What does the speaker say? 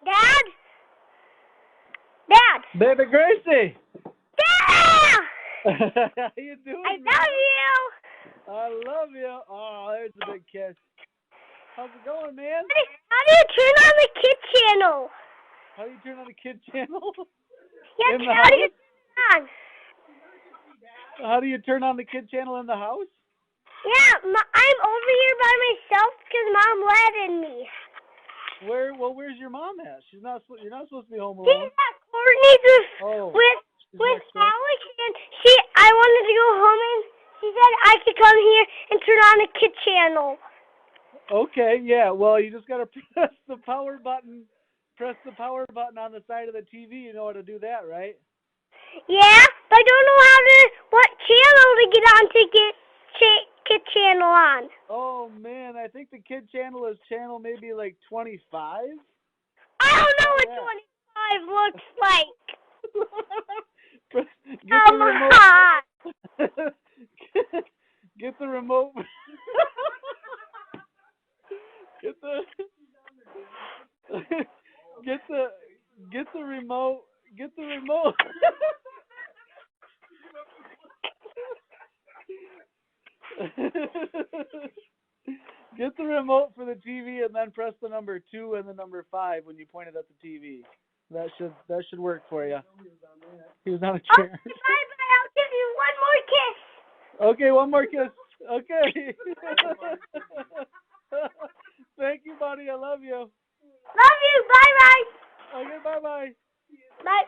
Dad? Dad? Baby Gracie! Dad! How you doing, I man? love you! I love you. Oh, there's a big kiss. How's it going, man? How do you turn on the kid channel? How do you turn on the kid channel? Yeah, In the how do you house? turn it on? How do you turn on the kid channel in the house? Yeah, I'm over here by myself because Mom letting me. Where's your mom at? You're not supposed to be home She's alone. at Courtney's Oh. with Alex, and I wanted to go home, and she said I could come here and turn on the kid channel. Okay, yeah. Well, you just gotta press the power button. Press the power button on the side of the TV. You know how to do that, right? Yeah, but I don't know what channel to get on to get kid channel on. Oh man, I think the kid channel is channel maybe like 25. I don't know what 25 looks like. Come on. Get the remote. Get the remote. Get the remote. Get the remote for the TV and then press the number 2 and the number 5 when you point it at the TV. That should work for you. He was on a chair. Bye bye. I'll give you one more kiss. Okay, one more kiss. Okay. Thank you, buddy. I love you. Love you. Bye bye. Okay, bye bye. Bye.